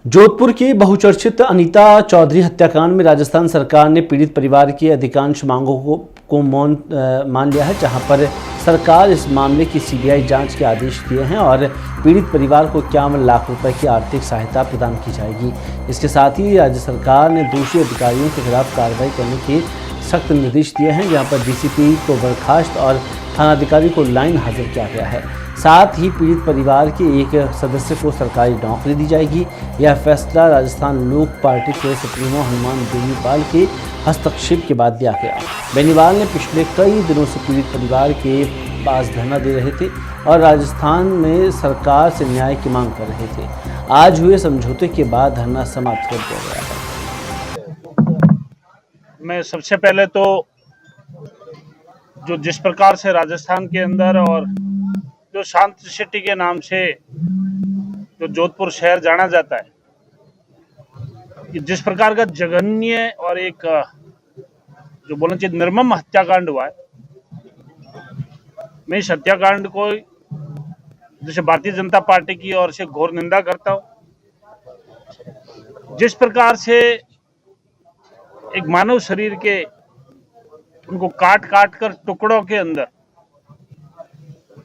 जोधपुर की बहुचर्चित अनीता चौधरी हत्याकांड में राजस्थान सरकार ने पीड़ित परिवार की अधिकांश मांगों को मान लिया है, जहां पर सरकार इस मामले की सीबीआई जांच के आदेश दिए हैं और पीड़ित परिवार को 51 लाख रुपए की आर्थिक सहायता प्रदान की जाएगी। इसके साथ ही राज्य सरकार ने दोषी अधिकारियों के खिलाफ कार्रवाई करने के सख्त निर्देश दिए हैं, जहां पर डीसीपी को बर्खास्त और थानाधिकारी को लाइन हाजिर किया गया है। साथ ही पीड़ित परिवार के एक सदस्य को सरकारी नौकरी दी जाएगी। यह फैसला राजस्थान लोक पार्टी के सुप्रीमो हनुमान बेनीवाल के हस्तक्षेप के बाद लिया गया। बेनीवाल ने पिछले कई दिनों से पीड़ित परिवार के पास धरना दे रहे थे और राजस्थान में सरकार से न्याय की मांग कर रहे थे। आज हुए समझौते के बाद धरना समाप्त कर दिया गया है। मैं सबसे पहले तो जिस प्रकार से राजस्थान के अंदर और जो शांति सिटी के नाम से जो जोधपुर शहर जाना जाता है, कि जिस प्रकार का जघन्य और एक जो बोलना चाहिए निर्मम हत्याकांड हुआ है, मैं इस हत्याकांड को जैसे भारतीय जनता पार्टी की ओर से घोर निंदा करता हूं। जिस प्रकार से एक मानव शरीर के उनको काट काट कर टुकड़ों के अंदर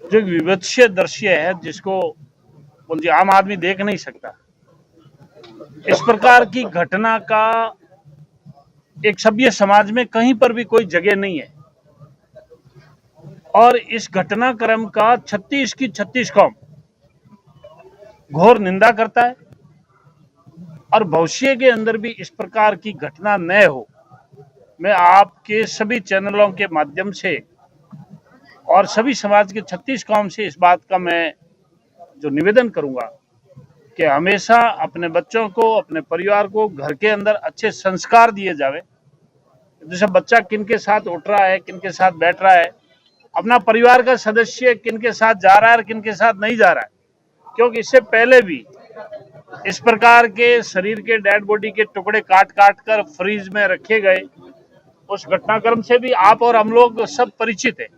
जो एक विभत्स्य दृश्य है, जिसको आम आदमी देख नहीं सकता, इस प्रकार की घटना का एक सभ्य समाज में कहीं पर भी कोई जगह नहीं है। और इस घटनाक्रम का 36 कौम घोर निंदा करता है और भविष्य के अंदर भी इस प्रकार की घटना न हो। मैं आपके सभी चैनलों के माध्यम से और सभी समाज के 36 कौम से इस बात का मैं जो निवेदन करूंगा कि हमेशा अपने बच्चों को, अपने परिवार को घर के अंदर अच्छे संस्कार दिए जावे। जैसे बच्चा किन के साथ उठ रहा है, किन के साथ बैठ रहा है, अपना परिवार का सदस्य किन के साथ जा रहा है और किन के साथ नहीं जा रहा है, क्योंकि इससे पहले भी इस प्रकार के शरीर के डेड बॉडी के टुकड़े काट काट कर फ्रीज में रखे गए, उस घटनाक्रम से भी आप और हम लोग सब परिचित हैं।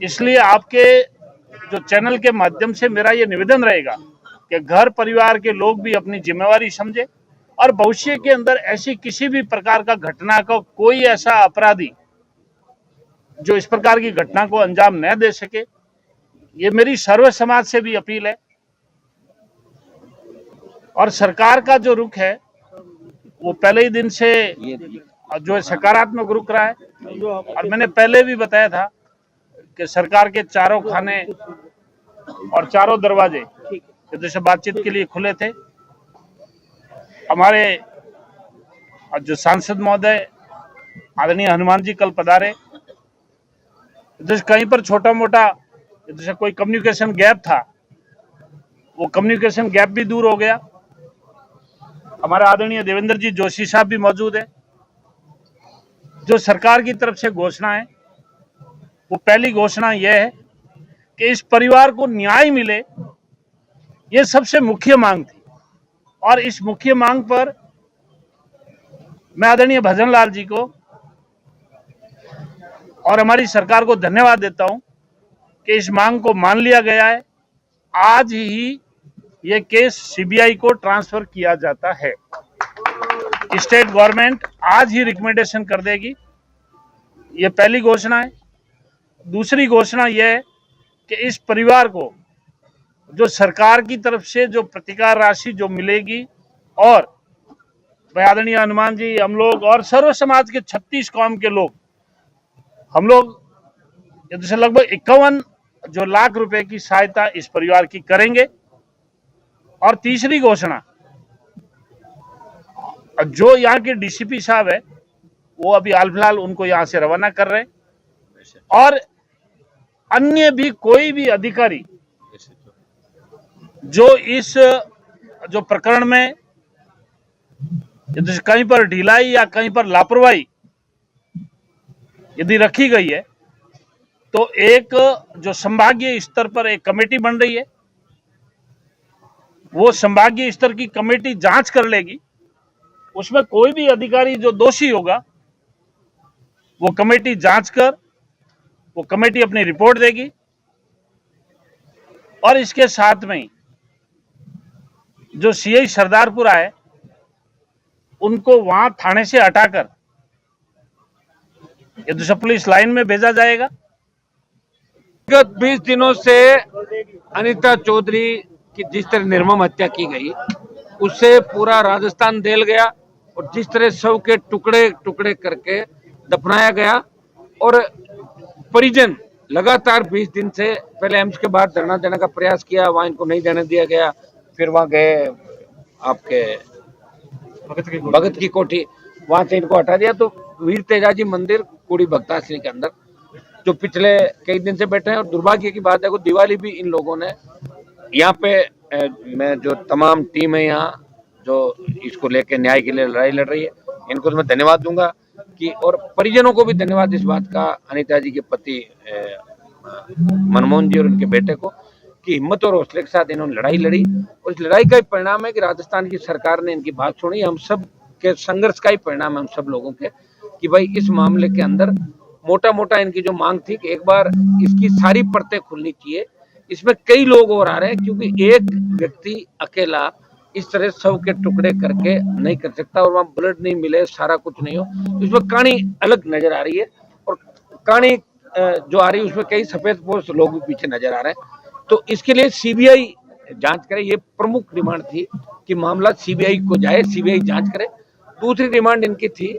इसलिए आपके जो चैनल के माध्यम से मेरा ये निवेदन रहेगा कि घर परिवार के लोग भी अपनी जिम्मेवारी समझे और भविष्य के अंदर ऐसी किसी भी प्रकार का घटना को, कोई ऐसा अपराधी जो इस प्रकार की घटना को अंजाम न दे सके, ये मेरी सर्व समाज से भी अपील है। और सरकार का जो रुख है वो पहले ही दिन से जो सकारात्मक रुख रहा है। और मैंने पहले भी बताया था कि सरकार के चारों खाने और चारों दरवाजे जैसे बातचीत के लिए खुले थे। हमारे जो सांसद महोदय आदरणीय हनुमान जी कल पधारे, जैसे कहीं पर छोटा मोटा जैसे कोई कम्युनिकेशन गैप था, वो कम्युनिकेशन गैप भी दूर हो गया। हमारे आदरणीय देवेंद्र जी जोशी साहब भी मौजूद है। जो सरकार की तरफ से घोषणा है, वो पहली घोषणा यह है कि इस परिवार को न्याय मिले, ये सबसे मुख्य मांग थी। और इस मुख्य मांग पर मैं आदरणीय भजन लाल जी को और हमारी सरकार को धन्यवाद देता हूं कि इस मांग को मान लिया गया है। आज ही ये केस सीबीआई को ट्रांसफर किया जाता है। स्टेट गवर्नमेंट आज ही रिकमेंडेशन कर देगी। ये पहली घोषणा है। दूसरी घोषणा यह है कि इस परिवार को जो सरकार की तरफ से जो प्रतिकार राशि जो मिलेगी, और आदरणीय हनुमान जी, हम लोग और सर्व समाज के 36 कौम के लोग, हम लोग जैसे लगभग 51 जो लाख रुपए की सहायता इस परिवार की करेंगे। और तीसरी घोषणा, जो यहाँ के डीसीपी साहब है, वो अभी हाल फिलहाल उनको यहाँ से रवाना कर रहे हैं, और अन्य भी कोई भी अधिकारी जो इस जो प्रकरण में यदि कहीं पर ढिलाई या कहीं पर लापरवाही यदि रखी गई है, तो एक जो संभागीय स्तर पर एक कमेटी बन रही है, वो संभागीय स्तर की कमेटी जांच कर लेगी। उसमें कोई भी अधिकारी जो दोषी होगा, वो कमेटी जांच कर वो कमेटी अपनी रिपोर्ट देगी। और इसके साथ में जो सीआई सरदारपुरा है उनको वहां थाने से हटाकर ये पुलिस लाइन में भेजा जाएगा। विगत 20 दिनों से अनीता चौधरी की जिस तरह निर्मम हत्या की गई उससे पूरा राजस्थान दहल गया और जिस तरह शव के टुकड़े टुकड़े करके दफनाया गया और परिजन लगातार 20 दिन से पहले एम्स के बाहर धरना देने का प्रयास किया, वहां इनको नहीं देने दिया गया, फिर वहां गए आपके भगत की कोठी, वहां से इनको हटा दिया। तो वीर तेजाजी मंदिर कुड़ी भक्ताश्री के अंदर जो पिछले कई दिन से बैठे हैं और दुर्भाग्य की बात है कि दिवाली भी इन लोगों ने यहाँ पे मैं जो तमाम टीम है यहाँ जो इसको लेके न्याय के लिए लड़ाई लड़ रही है इनको तो मैं धन्यवाद दूंगा कि और परिजनों को भी धन्यवाद इस बात का, अनीता जी के पति मनमोहन जी और उनके बेटे को, कि हिम्मत और हौसले के साथ इन्होंने लड़ाई लड़ी और इस लड़ाई का ही परिणाम है कि राजस्थान की सरकार ने इनकी बात सुनी। हम सब के संघर्ष का ही परिणाम है हम सब लोगों के कि भाई इस मामले के अंदर मोटा मोटा इनकी जो मांग थी कि एक बार इसकी सारी परतें खुलनी चाहिए। इसमें कई लोग और आ रहे हैं क्योंकि एक व्यक्ति अकेला इस तरह शव के टुकड़े करके नहीं कर सकता और वहां ब्लड नहीं मिले, सारा कुछ नहीं हो, तो इसमें कहानी अलग नजर आ रही है और कहानी जो आ रही है उसमें कई सफेद पोस्ट लोग भी पीछे नजर आ रहे हैं। तो इसके लिए सीबीआई जांच करे, ये प्रमुख डिमांड थी कि मामला सीबीआई को जाए, सीबीआई जांच करे। दूसरी डिमांड इनकी थी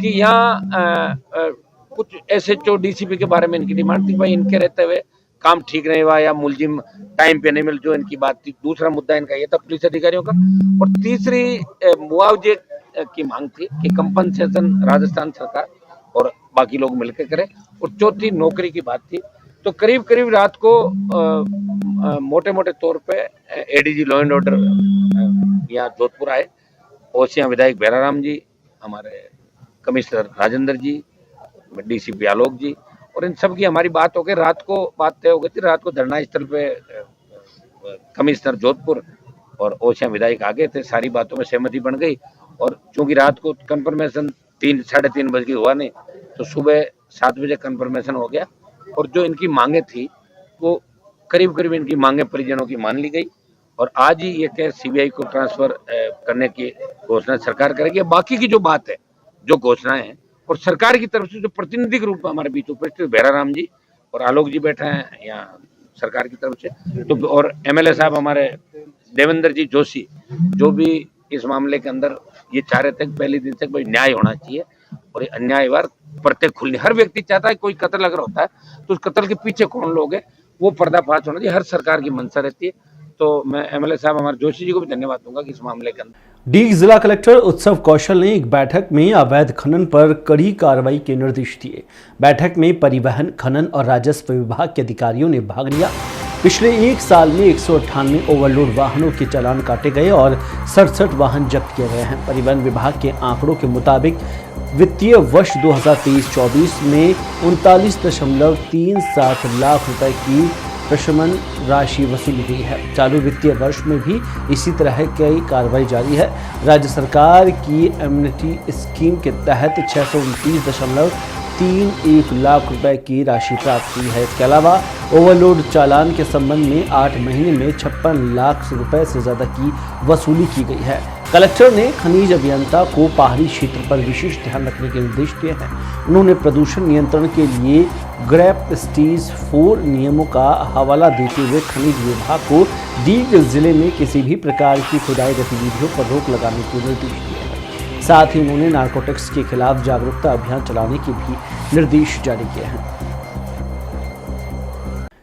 कि यहाँ कुछ एसएचओ डीसीपी के बारे में इनकी डिमांड थी, भाई इनके रहते हुए काम ठीक नहीं हुआ या मुलजिम टाइम पे नहीं मिल, जो इनकी बात थी। दूसरा मुद्दा इनका ये था पुलिस अधिकारियों का, और तीसरी मुआवजे की मांग थी कि कंपनसेशन राजस्थान सरकार और बाकी लोग मिलकर करें, और चौथी नौकरी की बात थी। तो करीब करीब रात को मोटे मोटे तौर पे एडीजी लॉ एंड ऑर्डर यहाँ जोधपुर आए, ओसियां विधायक भैराराम जी, हमारे कमिश्नर राजेंद्र जी, डीसीपी आलोक जी, और इन सब की हमारी बात हो गई। रात को बात तय हो गई थी, रात को धरना स्थल पे कमिश्नर जोधपुर और ओसियां विधायक आ गए थे, सारी बातों में सहमति बन गई। और चूंकि रात को कंफर्मेशन 3-3:30 बजे हुआ नहीं, तो सुबह 7 बजे कंफर्मेशन हो गया और जो इनकी मांगे थी वो करीब करीब इनकी मांगे परिजनों की मान ली गई और आज ही ये केस सीबीआई को ट्रांसफर करने की घोषणा सरकार करेगी। बाकी की जो बात है, जो घोषणाएं हैं, और सरकार की तरफ से जो प्रतिनिधि के रूप में हमारे बीच उपस्थित भैराराम जी और आलोक जी बैठे हैं यहाँ सरकार की तरफ से, तो और एमएलए साहब हमारे देवेंद्र जी जोशी, जो भी इस मामले के अंदर ये चाह रहे थे पहले दिन से कोई न्याय होना चाहिए और ये अन्याय वार परतें खुलनी। हर व्यक्ति चाहता है कोई कत्ल अगर होता है तो उस कत्ल के पीछे कौन लोग हैं वो पर्दाफाश होना चाहिए, हर सरकार की मंशा रहती है। तो मैं एमएलए साहब हमारे जोशी जी को भी धन्यवाद दूंगा कि इस मामले के अंदर। डीग जिला कलेक्टर उत्सव कौशल ने एक बैठक में अवैध खनन पर कड़ी कार्रवाई के निर्देश दिए। बैठक में परिवहन, खनन और राजस्व विभाग के अधिकारियों ने भाग लिया। पिछले एक साल में 198 ओवरलोड वाहनों के चालान काटे गए और 67 वाहन जब्त किए गए हैं। परिवहन विभाग के आंकड़ों के मुताबिक वित्तीय वर्ष 2023-24 में 39.37 लाख रुपए की प्रशमन राशि वसूली गई है। चालू वित्तीय वर्ष में भी इसी तरह की कार्रवाई जारी है। राज्य सरकार की एम्निटी स्कीम के तहत 629.31 लाख रुपए की राशि प्राप्त हुई है। इसके अलावा ओवरलोड चालान के संबंध में 8 महीने में 56 लाख रुपए से ज़्यादा की वसूली की गई है। कलेक्टर ने खनिज अभियंता को पहाड़ी क्षेत्र पर विशेष ध्यान रखने के निर्देश दिए हैं। उन्होंने प्रदूषण नियंत्रण के लिए ग्रेप स्टेज 4 नियमों का हवाला देते हुए खनिज विभाग को डीग जिले में किसी भी प्रकार की खुदाई गतिविधियों पर रोक लगाने के निर्देश दिए हैं। साथ ही उन्होंने नारकोटिक्स के खिलाफ जागरूकता अभियान चलाने के भी निर्देश जारी किए हैं।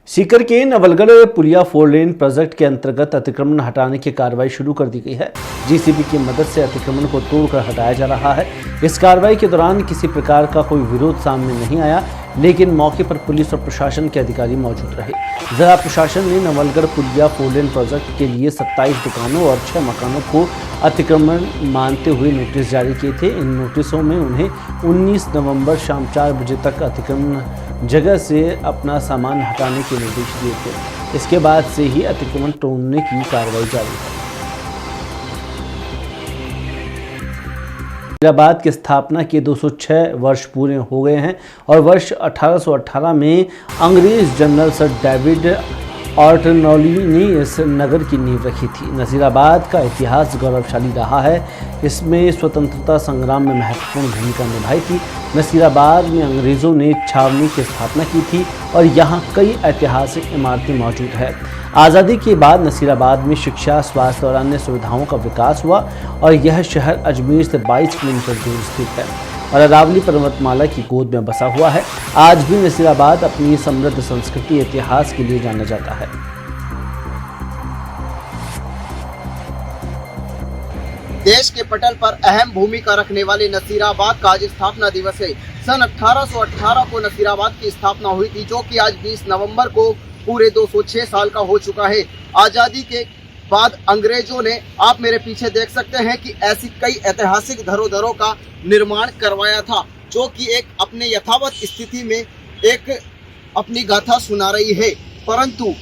सीकर के नवलगढ़ पुलिया 4 लेन प्रोजेक्ट के अंतर्गत अतिक्रमण हटाने की कार्रवाई शुरू कर दी गई है। जेसीबी की मदद से अतिक्रमण को तोड़कर हटाया जा रहा है। इस कार्रवाई के दौरान किसी प्रकार का कोई विरोध सामने नहीं आया, लेकिन मौके पर पुलिस और प्रशासन के अधिकारी मौजूद रहे। जिला प्रशासन ने नवलगढ़ पुलिया 4 लेन प्रोजेक्ट के लिए 27 दुकानों और 6 मकानों को अतिक्रमण मानते हुए नोटिस जारी किए थे। इन नोटिसों में उन्हें 19 नवंबर शाम 4 बजे तक अतिक्रमण जगह से अपना सामान हटाने के निर्देश दिए थे। इसके बाद से ही अतिक्रमण तोड़ने की कार्रवाई जारी है। हैदराबाद की स्थापना के 206 वर्ष पूरे हो गए हैं और वर्ष 1818 में अंग्रेज जनरल सर डेविड ऑर्टनौली ने इस नगर की नींव रखी थी। नसीराबाद का इतिहास गौरवशाली रहा है। इसमें स्वतंत्रता संग्राम में महत्वपूर्ण भूमिका निभाई थी। नसीराबाद में अंग्रेज़ों ने छावनी की स्थापना की थी और यहाँ कई ऐतिहासिक इमारतें मौजूद है। आज़ादी के बाद नसीराबाद में शिक्षा, स्वास्थ्य और अन्य सुविधाओं का विकास हुआ और यह शहर अजमेर से 22 किलोमीटर दूर स्थित है और अरावली पर्वतमाला की गोद में बसा हुआ है। आज भी नसीराबाद अपनी समृद्ध संस्कृति इतिहास के लिए जाना जाता है। देश के पटल पर अहम भूमिका रखने वाले नसीराबाद का आज स्थापना दिवस है। सन 1818 को नसीराबाद की स्थापना हुई थी, जो कि आज 20 नवंबर को पूरे 206 साल का हो चुका है। आज़ादी के बाद अंग्रेजों ने, आप मेरे पीछे देख सकते हैं कि ऐसी कई ऐतिहासिक धरोहरों का निर्माण करवाया था, जो कि एक अपने यथावत स्थिति में एक अपनी गाथा सुना रही है। परंतु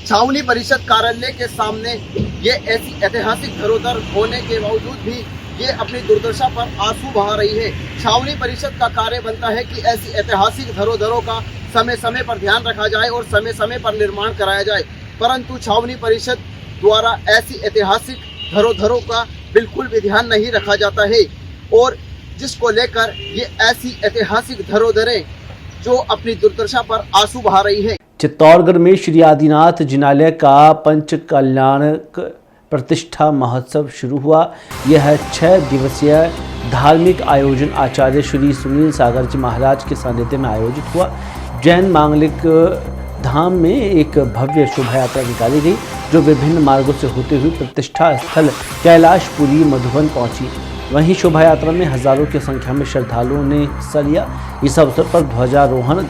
छावनी परिषद कार्यालय के सामने ये ऐसी ऐतिहासिक धरोहर होने के बावजूद भी ये अपनी दुर्दशा पर आंसू बहा रही है। छावनी परिषद का कार्य बनता है कि ऐसी ऐतिहासिक धरोहरों का समय समय पर ध्यान रखा जाए और समय समय पर निर्माण कराया जाए, परंतु छावनी परिषद द्वारा ऐसी ऐतिहासिक धरोहरों का बिल्कुल भी ध्यान नहीं रखा जाता है और जिसको लेकर ये ऐसी ऐतिहासिक धरोहरें जो अपनी दुर्दशा पर आंसू बहा रही है। चित्तौड़गढ़ में श्री आदिनाथ जिनालय का पंच कल्याणक प्रतिष्ठा महोत्सव शुरू हुआ। यह 6 दिवसीय धार्मिक आयोजन आचार्य श्री सुनील सागर जी महाराज के सानिध्य में आयोजित हुआ। जैन मांगलिक धाम में एक भव्य शोभा यात्रा निकाली गई, जो विभिन्न मार्गों से होते हुए प्रतिष्ठा स्थल कैलाशपुरी मधुबन पहुंची। वहीं शोभा यात्रा में हजारों की संख्या में श्रद्धालुओं ने हिस्सा लिया। इस अवसर पर ध्वजारोहण,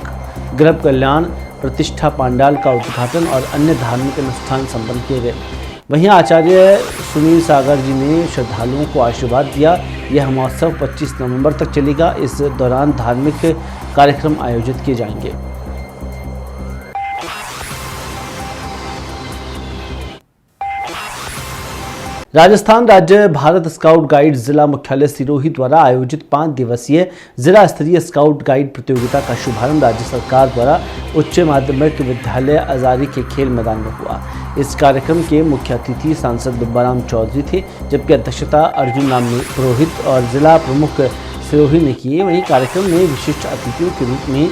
गृह कल्याण, प्रतिष्ठा पांडाल का उद्घाटन और अन्य धार्मिक अनुष्ठान संपन्न किए गए। वहीं आचार्य सुनील सागर जी ने श्रद्धालुओं को आशीर्वाद दिया। यह महोत्सव 25 नवंबर तक चलेगा। इस दौरान धार्मिक कार्यक्रम आयोजित किए जाएंगे। राजस्थान राज्य भारत स्काउट गाइड जिला मुख्यालय सिरोही द्वारा आयोजित 5 दिवसीय जिला स्तरीय स्काउट गाइड प्रतियोगिता का शुभारंभ राज्य सरकार द्वारा उच्च माध्यमिक विद्यालय अजारी के खेल मैदान में हुआ। इस कार्यक्रम के मुख्य अतिथि सांसद दुब्बाराम चौधरी थे, जबकि अध्यक्षता अर्जुन राम पुरोहित और जिला प्रमुख सिरोही ने की। वहीं कार्यक्रम में विशिष्ट अतिथियों के रूप में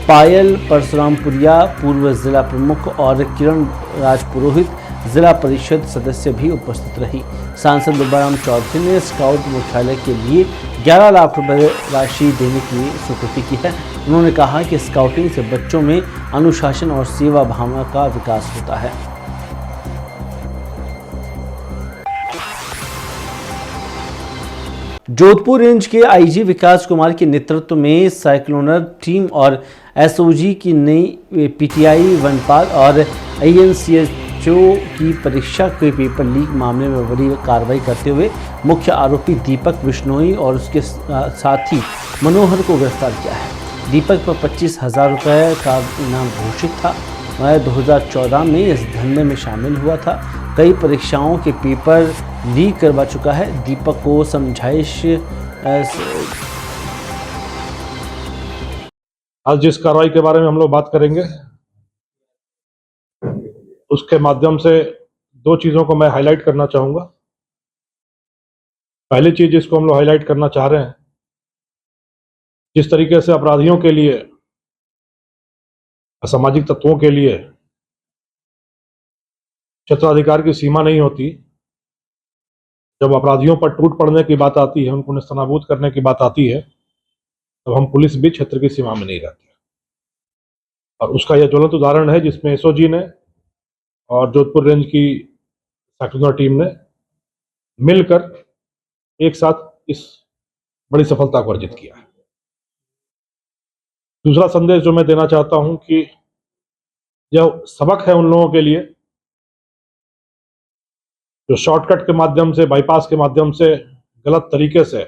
पायल परशुरामपुरिया पूर्व जिला प्रमुख और किरण राज पुरोहित जिला परिषद सदस्य भी उपस्थित रही। सांसद दुब्बाराम चौधरी ने स्काउट मुख्यालय के लिए 11 लाख रुपए राशि देने की स्वीकृति की है। उन्होंने कहा कि स्काउटिंग से बच्चों में अनुशासन और सेवा भावना का विकास होता है। जोधपुर रेंज के आईजी विकास कुमार के नेतृत्व में साइक्लोनर टीम और एसओजी की नई पीटीआई वनपाल और आईएनसीएचओ की परीक्षा के पेपर लीक मामले में बड़ी कार्रवाई करते हुए मुख्य आरोपी दीपक बिश्नोई और उसके साथी मनोहर को गिरफ्तार किया है। दीपक पर 25,000 रुपये का इनाम घोषित था। वह 2014 में इस धंधे में शामिल हुआ था। कई परीक्षाओं के पेपर लीक करवा चुका है। दीपक को समझाइश आज जिस कार्रवाई के बारे में हम लोग बात करेंगे, उसके माध्यम से 2 चीजों को मैं हाईलाइट करना चाहूंगा। पहली चीज जिसको हम लोग हाईलाइट करना चाह रहे हैं, जिस तरीके से अपराधियों के लिए, असामाजिक तत्वों के लिए क्षेत्राधिकार की सीमा नहीं होती। जब अपराधियों पर टूट पड़ने की बात आती है, उनको नेस्तनाबूद करने की बात आती है, तब हम पुलिस भी क्षेत्र की सीमा में नहीं रहते। और उसका यह ज्वलंत उदाहरण है जिसमें एसओजी ने और जोधपुर रेंज की साइक्लोनर टीम ने मिलकर एक साथ इस बड़ी सफलता को अर्जित किया है। दूसरा संदेश जो मैं देना चाहता हूं कि यह सबक है उन लोगों के लिए जो शॉर्टकट के माध्यम से, बाईपास के माध्यम से, गलत तरीके से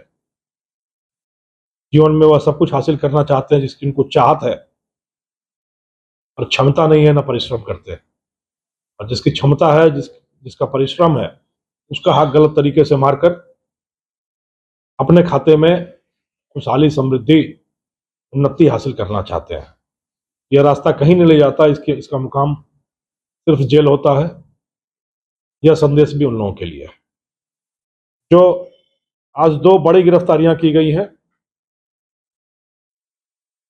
जीवन में वह सब कुछ हासिल करना चाहते हैं जिसकी उनको चाहत है और क्षमता नहीं है, ना परिश्रम करते हैं। और जिसकी क्षमता है, जिसका परिश्रम है, उसका हाथ गलत तरीके से मारकर अपने खाते में खुशहाली, समृद्धि, उन्नति हासिल करना चाहते हैं। यह रास्ता कहीं नहीं ले जाता। इसका मुकाम सिर्फ जेल होता है, यह संदेश भी उन लोगों के लिए है। जो आज 2 बड़ी गिरफ्तारियां की गई हैं,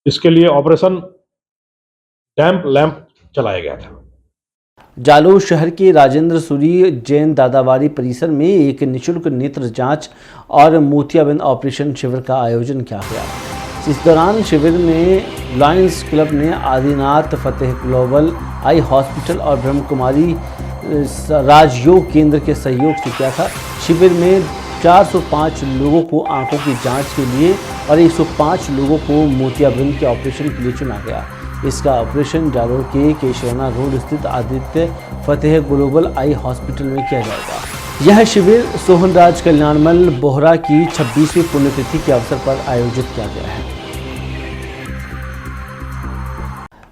इसके लिए ऑपरेशन डैम्प लैंप चलाया गया था। जालोर शहर के राजेंद्र सूरी जैन दादावाड़ी परिसर में एक निःशुल्क नेत्र जांच और मोतियाबिंद ऑपरेशन शिविर का आयोजन किया गया। इस दौरान शिविर में लायंस क्लब ने आदिनाथ फतेह ग्लोबल आई हॉस्पिटल और ब्रह्म कुमारी राजयोग केंद्र के सहयोग से किया था। शिविर में 405 लोगों को आंखों की जांच के लिए और 105 लोगों को मोतियाबिंद के ऑपरेशन के लिए चुना गया। इसका ऑपरेशन जालोर के केशवना रोड स्थित आदित्य फतेह ग्लोबल आई हॉस्पिटल में किया जाएगा। यह शिविर सोहनराज कल्याणमल बोहरा की 26वीं पुण्यतिथि के अवसर पर आयोजित किया गया है।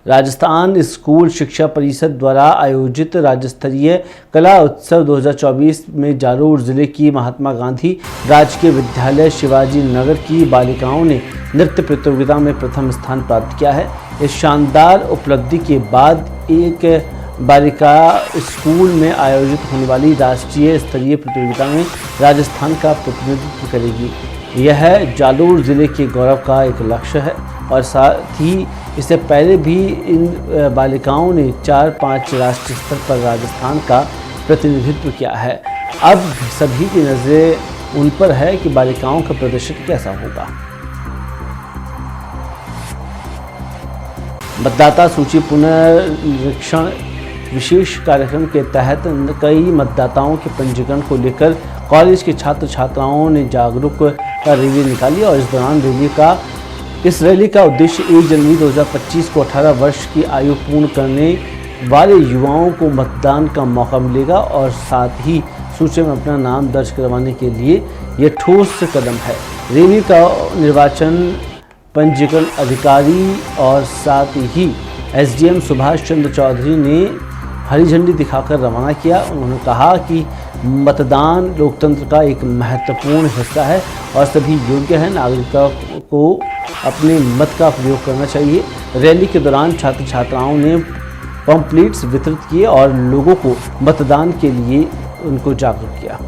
राजस्थान स्कूल शिक्षा परिषद द्वारा आयोजित राज्य स्तरीय कला उत्सव 2024 में जालोर जिले की महात्मा गांधी राजकीय विद्यालय शिवाजी नगर की बालिकाओं ने नृत्य प्रतियोगिता में प्रथम स्थान प्राप्त किया है। इस शानदार उपलब्धि के बाद एक बालिका स्कूल में आयोजित होने वाली राष्ट्रीय स्तरीय प्रतियोगिता में राजस्थान का प्रतिनिधित्व करेगी। यह जालोर जिले के गौरव का एक लक्ष्य है और साथ ही इससे पहले भी इन बालिकाओं ने 4-5 राष्ट्रीय स्तर पर राजस्थान का प्रतिनिधित्व किया है। अब सभी की नज़रें उन पर है कि बालिकाओं का प्रदर्शन कैसा होगा। मतदाता सूची पुनरीक्षण विशेष कार्यक्रम के तहत कई मतदाताओं के पंजीकरण को लेकर कॉलेज के छात्र छात्राओं ने जागरूकता रैली निकाली और इस रैली का उद्देश्य 1 जनवरी 2025 को 18 वर्ष की आयु पूर्ण करने वाले युवाओं को मतदान का मौका मिलेगा और साथ ही सूची में अपना नाम दर्ज करवाने के लिए यह ठोस कदम है। रैली का निर्वाचन पंजीकरण अधिकारी और साथ ही एसडीएम सुभाष चंद्र चौधरी ने हरी झंडी दिखाकर रवाना किया। उन्होंने कहा कि मतदान लोकतंत्र का एक महत्वपूर्ण हिस्सा है और सभी योग्य हैं नागरिकों को अपने मत का प्रयोग करना चाहिए। रैली के दौरान छात्र छात्राओं ने पम्पलेट्स वितरित किए और लोगों को मतदान के लिए उनको जागरूक किया।